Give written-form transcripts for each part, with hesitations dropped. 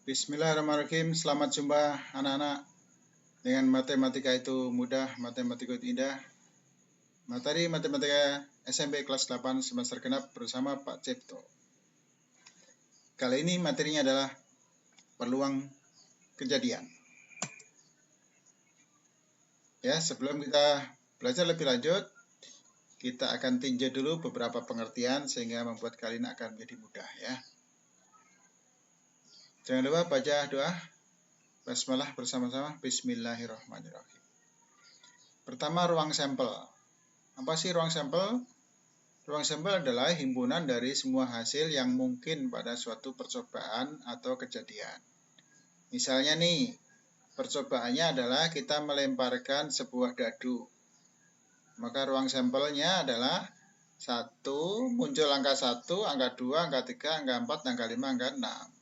Bismillahirrahmanirrahim. Selamat jumpa anak-anak dengan matematika itu mudah, matematika itu indah. Materi matematika SMP kelas 8 semester genap bersama Pak Cipto. Kali ini materinya adalah peluang kejadian. Ya, sebelum kita belajar lebih lanjut, kita akan tinjau dulu beberapa pengertian sehingga membuat kalian akan menjadi mudah ya. Jangan lupa baca doa basmalah bersama-sama. Bismillahirrahmanirrahim. Pertama, ruang sampel. Apa sih ruang sampel? Ruang sampel adalah himpunan dari semua hasil yang mungkin pada suatu percobaan atau kejadian. Misalnya nih, percobaannya adalah kita melemparkan sebuah dadu. Maka ruang sampelnya adalah 1, muncul angka 1, angka 2, angka 3, angka 4, angka 5, angka 6.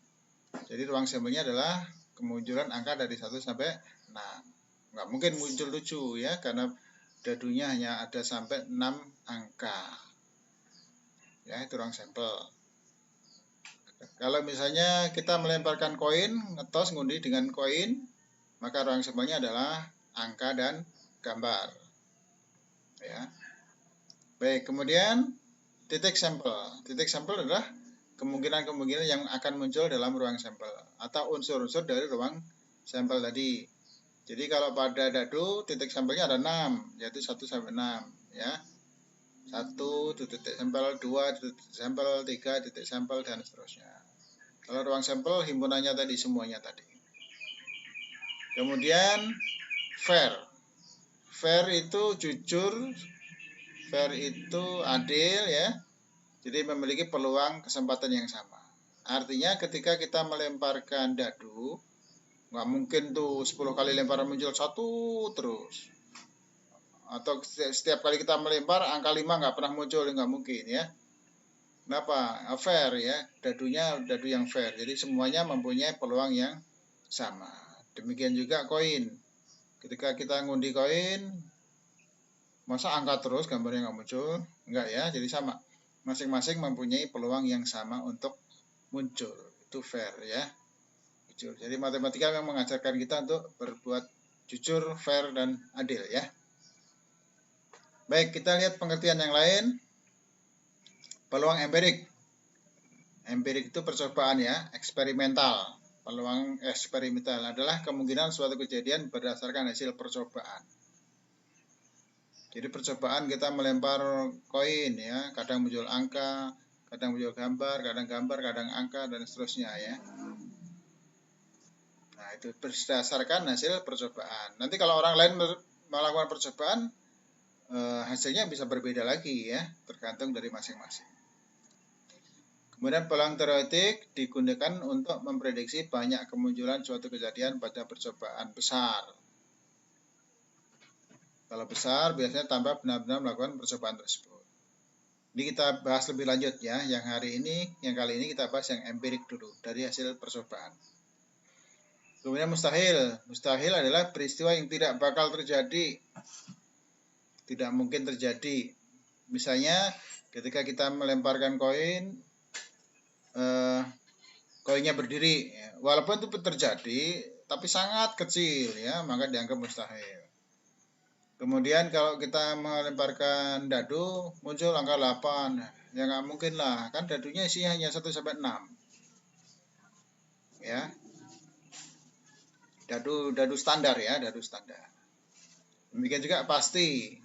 Jadi ruang sampelnya adalah kemunculan angka dari 1 sampai 6. Nggak mungkin muncul 7 ya, karena dadunya hanya ada sampai 6 angka. Ya, itu ruang sampel. Kalau misalnya kita melemparkan koin, ngetos ngundi dengan koin, maka ruang sampelnya adalah angka dan gambar. Ya. Baik, kemudian titik sampel. Titik sampel adalah kemungkinan-kemungkinan yang akan muncul dalam ruang sampel atau unsur-unsur dari ruang sampel tadi. Jadi kalau pada dadu titik sampelnya ada 6, yaitu 1 sampai 6 ya. 1 titik sampel, 2 titik sampel, 3 titik sampel dan seterusnya. Kalau ruang sampel himpunannya tadi semuanya tadi. Kemudian fair. Fair itu jujur, fair itu adil ya. Jadi memiliki peluang kesempatan yang sama. Artinya ketika kita melemparkan dadu, nggak mungkin tuh 10 kali lemparan muncul 1 terus. Atau setiap kali kita melempar angka 5 nggak pernah muncul, nggak mungkin ya. Kenapa? Fair ya, dadunya dadu yang fair. Jadi semuanya mempunyai peluang yang sama. Demikian juga koin. Ketika kita ngundi koin, masa angka terus gambarnya nggak muncul? Enggak ya, jadi sama. Masing-masing mempunyai peluang yang sama untuk muncul. Itu fair ya. Jujur. Jadi matematika memang mengajarkan kita untuk berbuat jujur, fair, dan adil ya. Baik, kita lihat pengertian yang lain. Peluang empirik. Empirik itu percobaan ya, eksperimental. Peluang eksperimental adalah kemungkinan suatu kejadian berdasarkan hasil percobaan. Jadi percobaan kita melempar koin ya, kadang muncul angka, kadang muncul gambar, kadang angka, dan seterusnya ya. Nah, itu berdasarkan hasil percobaan. Nanti kalau orang lain melakukan percobaan, hasilnya bisa berbeda lagi ya, tergantung dari masing-masing. Kemudian peluang teoretik digunakan untuk memprediksi banyak kemunculan suatu kejadian pada percobaan besar. Kalau besar biasanya tanpa benar-benar melakukan percobaan tersebut. Ini kita bahas lebih lanjut ya. Yang kali ini kita bahas yang empirik dulu dari hasil percobaan. Kemudian mustahil. Mustahil adalah peristiwa yang tidak bakal terjadi. Tidak mungkin terjadi. Misalnya ketika kita melemparkan koin, koinnya berdiri. Walaupun itu terjadi, tapi sangat kecil ya, maka dianggap mustahil. Kemudian kalau kita melemparkan dadu, muncul angka 8. Ya nggak mungkin lah, kan dadunya isinya hanya 1 sampai 6. Ya. Dadu standar ya, dadu standar. Demikian juga pasti,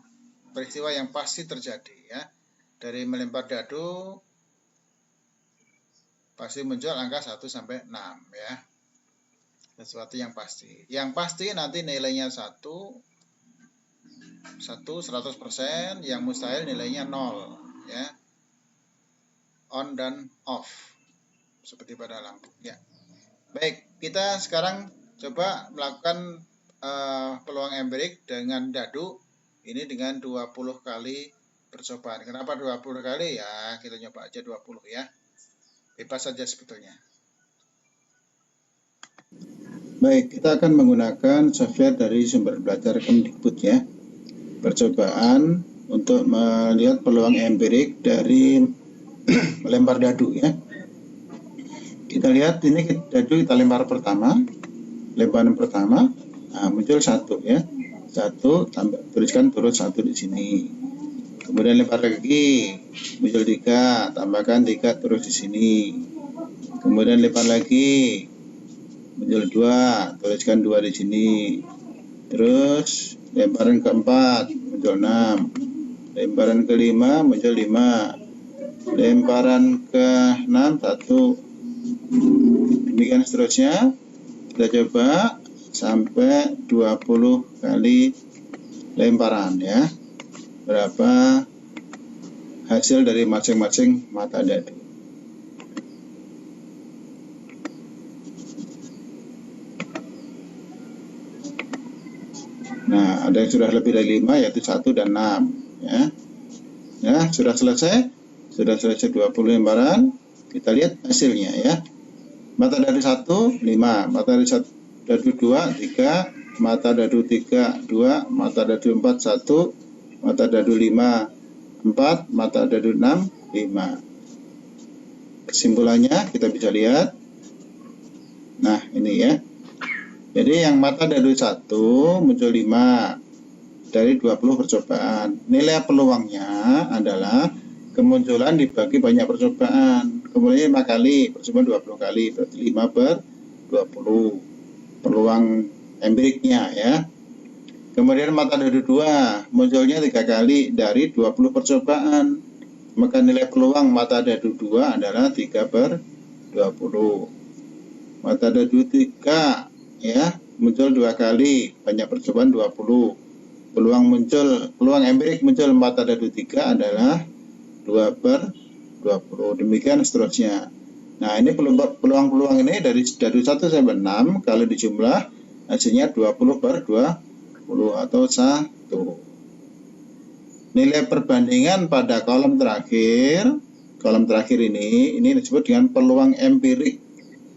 peristiwa yang pasti terjadi ya. Dari melempar dadu, pasti muncul angka 1 sampai 6 ya. Sesuatu yang pasti. Yang pasti nanti nilainya 1 100%, yang mustahil nilainya 0 ya. On dan off seperti pada lampu ya. Baik, kita sekarang coba melakukan peluang empirik dengan dadu ini dengan 20 kali percobaan. Kenapa 20 kali? Ya, kita nyoba aja 20 ya. Bebas saja sebetulnya. Baik, kita akan menggunakan software dari sumber belajar Kemdikbud ya. Percobaan untuk melihat peluang empirik dari melempar dadu ya. Kita lihat ini dadu kita lempar pertama, lemparan pertama, nah, muncul 1 ya, 1 tambah tuliskan turut 1 di sini. Kemudian lempar lagi, muncul 3, tambahkan 3 terus di sini. Kemudian lempar lagi, muncul 2, tuliskan 2 di sini. Terus lemparan keempat, muncul 6. Lemparan kelima muncul 5. Lemparan ke-6 1. Demikian seterusnya. Kita coba sampai 20 kali lemparan ya. Berapa hasil dari masing-masing mata dadu. Nah, ada yang sudah lebih dari 5 yaitu 1 dan 6 ya. Ya, sudah selesai. Sudah selesai 20 lembaran. Kita lihat hasilnya ya. Mata dadu 1 5, mata dadu 2 3, mata dadu 3 2, mata dadu 4 1, mata dadu 5 4, mata dadu 6 5. Kesimpulannya kita bisa lihat. Nah, ini ya. Jadi yang mata dadu 1 muncul 5 dari 20 percobaan. Nilai peluangnya adalah kemunculan dibagi banyak percobaan. Kemudian 5 kali, percobaan 20 kali, berarti 5 per 20. Peluang empiriknya ya. Kemudian mata dadu 2 munculnya 3 kali dari 20 percobaan. Maka nilai peluang mata dadu 2 adalah 3 per 20. Mata dadu 3 ya, muncul 2 kali, banyak percobaan 20. Peluang empirik muncul mata dadu 3 adalah 2 per 20. Demikian seterusnya. Nah, ini peluang-peluang ini dari dadu 1 sampai 6 kalau dijumlah hasilnya 20 per 20 atau 1. Nilai perbandingan pada kolom terakhir ini disebut dengan peluang empirik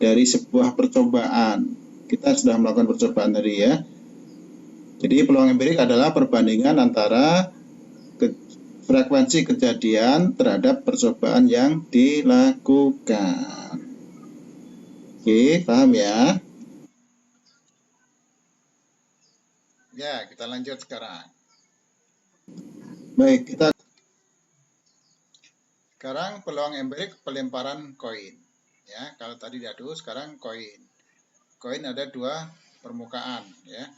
dari sebuah percobaan. Kita sudah melakukan percobaan tadi ya. Jadi peluang empirik adalah perbandingan antara frekuensi kejadian terhadap percobaan yang dilakukan. Oke, paham ya? Ya, kita lanjut sekarang. Baik, sekarang peluang empirik pelemparan koin. Ya, kalau tadi dadu, sekarang koin. Koin ada 2 permukaan ya.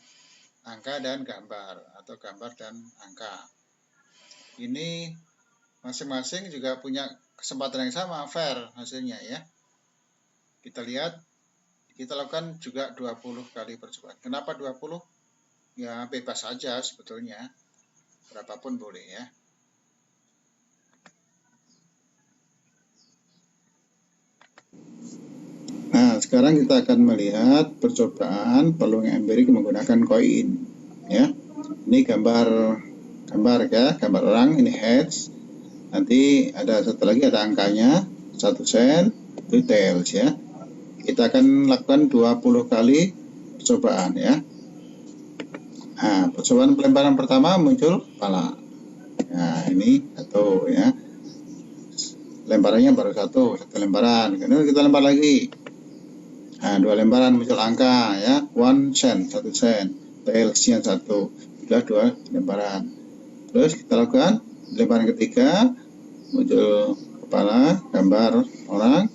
Angka dan gambar atau gambar dan angka. Ini masing-masing juga punya kesempatan yang sama, fair hasilnya ya. Kita lihat, kita lakukan juga 20 kali percobaan. Kenapa 20? Ya bebas saja sebetulnya, berapapun boleh ya. Nah, sekarang kita akan melihat percobaan peluang empirik menggunakan koin ya. Ini gambar ya, gambar orang, ini heads. Nanti ada satu lagi, ada angkanya 1 sen, itu tails ya. Kita akan lakukan 20 kali percobaan ya. Nah, percobaan pelemparan pertama muncul kepala. Nah, ini 1 ya. Lemparannya baru 1 lemparan. Kemudian kita lempar lagi. Nah, 2 lemparan muncul angka ya. 1 sen, 1 sen. Tailsnya 1. Sudah 2 lemparan. Terus kita lakukan lemparan ketiga, muncul kepala, gambar orang.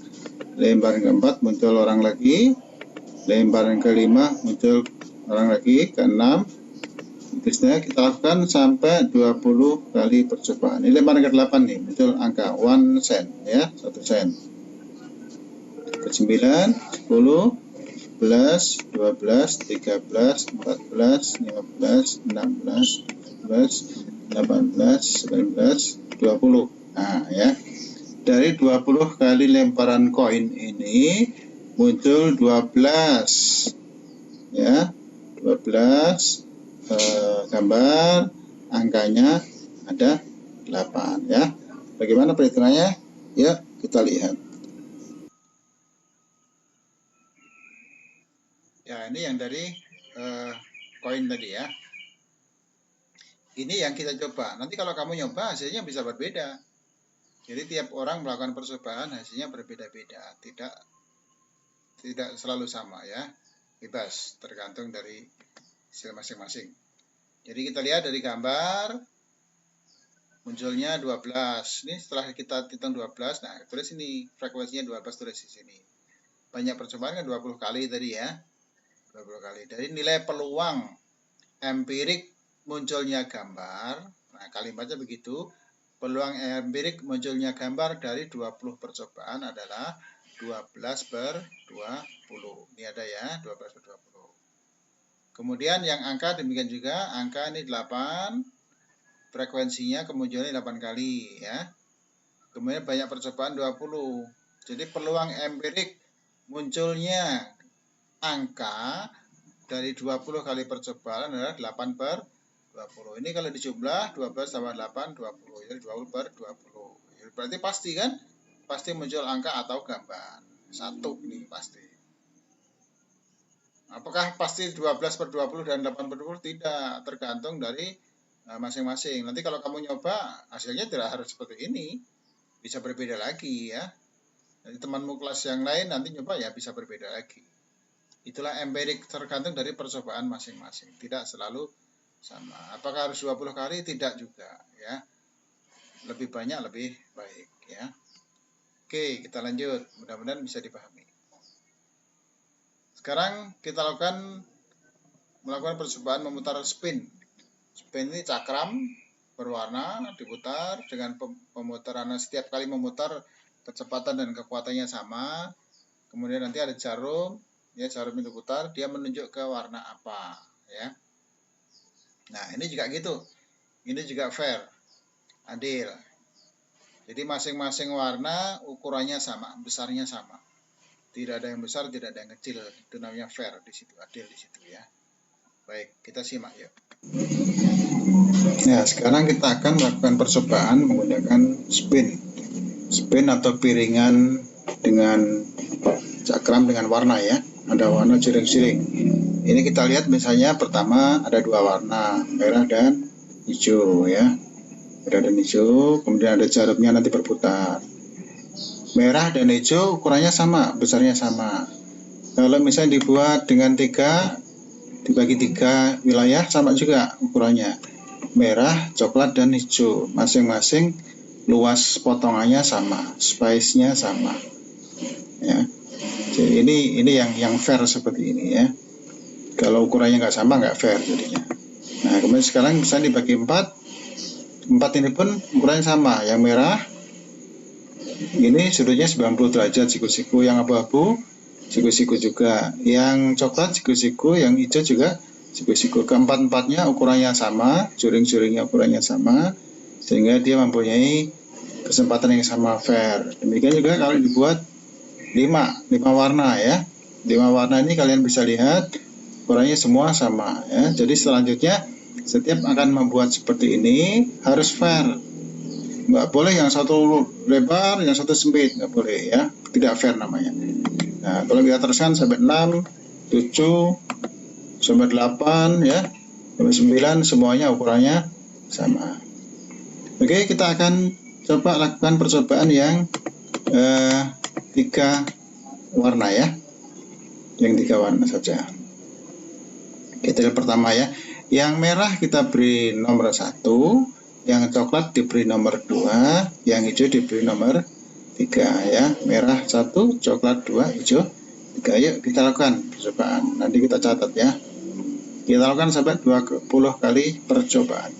Lemparan keempat muncul orang lagi. Lemparan kelima muncul orang lagi. Keenam, terusnya kita lakukan sampai 20 kali percobaan. Ini lemparan ke-8 nih, muncul angka 1 sen ya, 1 sen. Ke-9, 10, 11, 12, 13, 14, 15, 16, 17, 18, 19, 20. Nah ya, dari 20 kali lemparan koin ini muncul 12 ya, 12 gambar, angkanya ada 8 ya. Bagaimana perhitungannya? Ya, kita lihat. Ya, ini yang dari koin tadi ya. Ini yang kita coba. Nanti kalau kamu nyoba hasilnya bisa berbeda. Jadi tiap orang melakukan percobaan hasilnya berbeda-beda. Tidak tidak selalu sama ya, bebas tergantung dari hasil masing-masing. Jadi kita lihat dari gambar munculnya 12. Ini setelah kita hitung 12, nah tulis ini frekuensinya 12, tulis di sini. Banyak percobaan kan 20 kali tadi ya. 20 kali. Dari nilai peluang empirik munculnya gambar, nah kalimatnya begitu. Peluang empirik munculnya gambar dari 20 percobaan adalah 12/20. Ini ada ya, 12/20. Kemudian yang angka demikian juga, angka ini 8, frekuensinya kemunculannya 8 kali ya. Kemudian banyak percobaan 20. Jadi peluang empirik munculnya angka dari 20 kali percobaan adalah 8/20. Ini kalau dijumlah 12 tambah 8, 20. Jadi 20/20. Jadi berarti pasti kan? Pasti muncul angka atau gambar. 1 ini pasti. Apakah pasti 12/20 dan 8/20? Tidak, tergantung dari masing-masing. Nanti kalau kamu nyoba, hasilnya tidak harus seperti ini. Bisa berbeda lagi ya. Jadi temanmu kelas yang lain nanti nyoba ya bisa berbeda lagi. Itulah empirik, tergantung dari percobaan masing-masing. Tidak selalu sama. Apakah harus 20 kali? Tidak juga ya. Lebih banyak lebih baik ya. Oke, kita lanjut. Mudah-mudahan bisa dipahami. Sekarang kita melakukan percobaan memutar spin. Spin ini cakram berwarna diputar dengan pemutaran, setiap kali memutar kecepatan dan kekuatannya sama. Kemudian nanti ada jarum, ya jarum itu putar, dia menunjuk ke warna apa, ya. Nah ini juga gitu, ini juga fair, adil. Jadi masing-masing warna ukurannya sama, besarnya sama. Tidak ada yang besar, tidak ada yang kecil. Itu namanya fair di situ, adil di situ ya. Baik, kita simak yuk. Nah, sekarang kita akan melakukan percobaan menggunakan spin. Spin atau piringan dengan cakram dengan warna ya. Ada warna siring-siring. Ini kita lihat misalnya pertama ada dua warna, merah dan hijau ya. Merah dan hijau, kemudian ada jarumnya nanti berputar. Merah dan hijau ukurannya sama, besarnya sama. Kalau misalnya dibuat dengan dibagi 3 wilayah sama juga ukurannya. Merah, coklat, dan hijau. Masing-masing luas potongannya sama, space-nya sama. Ya. Jadi ini yang fair seperti ini ya. Kalau ukurannya nggak sama nggak fair jadinya. Nah kemudian sekarang bisa dibagi 4. 4 ini pun ukurannya sama. Yang merah ini sudutnya 90 derajat, siku-siku. Yang abu-abu siku-siku juga. Yang coklat siku-siku, yang hijau juga siku-siku. Keempat-empatnya ukurannya sama, juring-juringnya ukurannya sama, sehingga dia mempunyai kesempatan yang sama, fair. Demikian juga kalau dibuat 5 warna ya. 5 warna ini kalian bisa lihat ukurannya semua sama ya. Jadi selanjutnya setiap akan membuat seperti ini harus fair. Nggak boleh yang satu lebar, yang satu sempit, nggak boleh ya. Tidak fair namanya. Nah, kalau kita teruskan sampai 6, 7, sampai 8 ya, sampai 9 semuanya ukurannya sama. Oke, kita akan coba lakukan percobaan yang 3 warna ya. Yang 3 warna saja. Kita lihat pertama ya. Yang merah kita beri nomor 1, yang coklat diberi nomor 2, yang hijau diberi nomor 3 ya. Merah 1, coklat 2, hijau 3. Yuk kita lakukan percobaan. Nanti kita catat ya. Kita lakukan sampai 20 kali percobaan.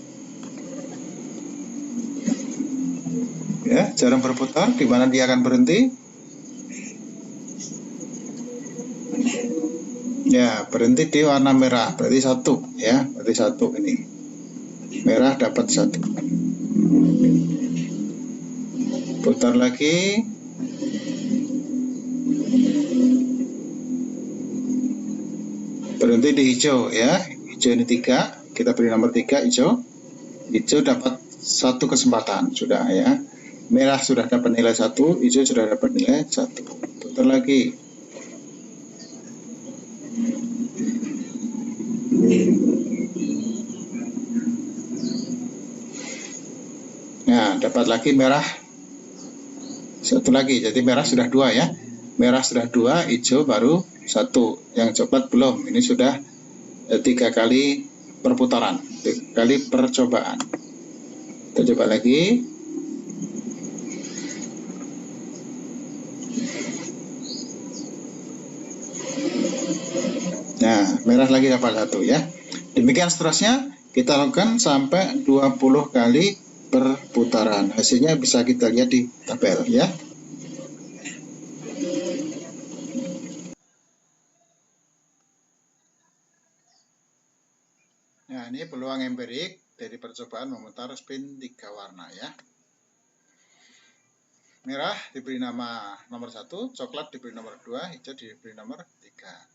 Ya, jarum berputar di mana dia akan berhenti. Ya, berhenti di warna merah. Berarti 1 ya. Berarti 1 ini. Merah dapat 1. Putar lagi. Berhenti di hijau ya. Hijau ini 3. Kita beri nomor 3 hijau. Hijau dapat 1 kesempatan sudah ya. Merah sudah dapat nilai 1, hijau sudah dapat nilai 1. Putar lagi. Nah, dapat lagi merah 1 lagi. Jadi merah sudah 2 ya. Merah sudah 2, hijau baru 1. Yang coklat belum. Ini sudah 3 kali perputaran, 3 kali percobaan. Kita coba lagi. Nah, merah lagi dapat 1 ya. Demikian seterusnya kita lakukan sampai 20 kali perputaran. Hasilnya bisa kita lihat di tabel ya. Nah, ini peluang empirik dari percobaan memutar spin 3 warna ya. Merah diberi nama nomor 1, coklat diberi nomor 2, hijau diberi nomor 3.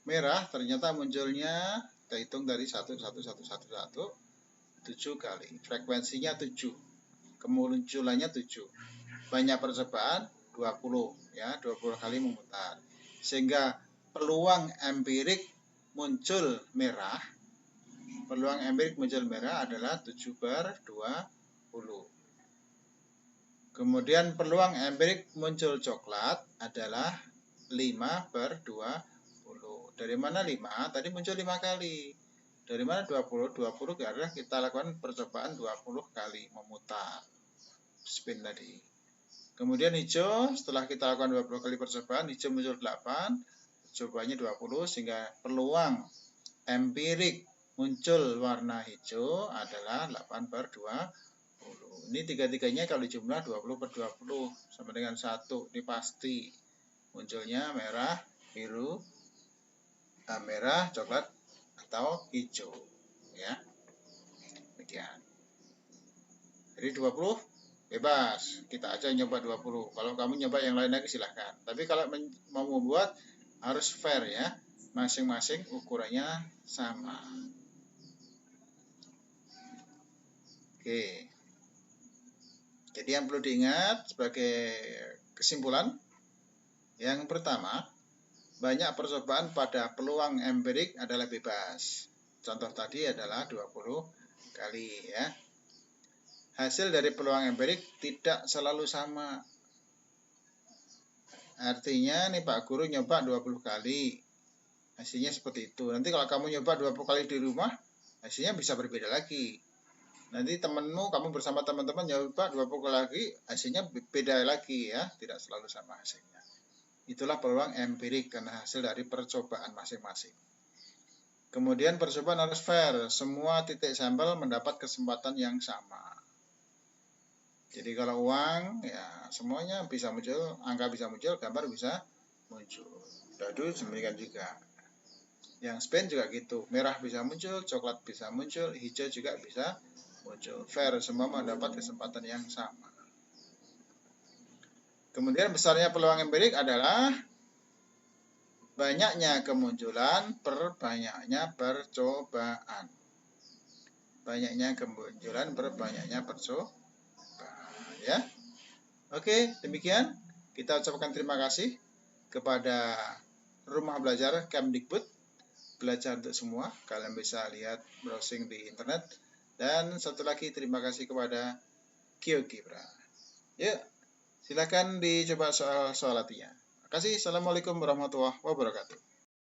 Merah ternyata munculnya, kita hitung dari 1, 1, 1, 1, 1, 7 kali. Frekuensinya 7. Kemunculannya 7. Banyak percobaan 20 ya, 20 kali memutar. Sehingga peluang empirik muncul merah adalah 7/20. Kemudian peluang empirik muncul coklat adalah 5/20. Dari mana 5? Tadi muncul 5 kali. Dari mana 20? 20 karena kita lakukan percobaan 20 kali memutar spin tadi. Kemudian hijau, setelah kita lakukan 20 kali percobaan, hijau muncul 8, percobaannya 20, sehingga peluang empirik muncul warna hijau adalah 8/20. Ini tiga-tiganya kalau jumlah 20/20 sama dengan 1. Ini pasti munculnya merah, biru, merah, coklat, atau hijau ya. Demikian. Jadi 20 bebas, kita aja nyoba 20. Kalau kamu nyoba yang lain lagi silahkan. Tapi kalau mau membuat harus fair ya, masing-masing ukurannya sama. Oke. Jadi yang perlu diingat sebagai kesimpulan, yang pertama, banyak percobaan pada peluang empirik adalah bebas. Contoh tadi adalah 20 kali ya. Hasil dari peluang empirik tidak selalu sama. Artinya nih Pak Guru nyoba 20 kali. Hasilnya seperti itu. Nanti kalau kamu nyoba 20 kali di rumah, hasilnya bisa berbeda lagi. Nanti kamu bersama teman-teman nyoba 20 kali lagi, hasilnya beda lagi ya, tidak selalu sama hasilnya. Itulah peluang empirik karena hasil dari percobaan masing-masing. Kemudian percobaan harus fair, semua titik sampel mendapat kesempatan yang sama. Jadi kalau uang, ya semuanya bisa muncul, angka bisa muncul, gambar bisa muncul. Dadu demikian juga. Yang spin juga gitu, merah bisa muncul, coklat bisa muncul, hijau juga bisa muncul. Fair, semua mendapat kesempatan yang sama. Kemudian besarnya peluang empirik adalah banyaknya kemunculan per banyaknya percobaan. Banyaknya kemunculan per banyaknya percobaan ya. Oke, demikian kita ucapkan terima kasih kepada Rumah Belajar Kemdikbud Belajar untuk Semua. Kalian bisa lihat browsing di internet. Dan satu lagi terima kasih kepada GeoGebra. Yuk, silakan dicoba soal-soal latihan. Terima kasih. Assalamualaikum warahmatullahi wabarakatuh.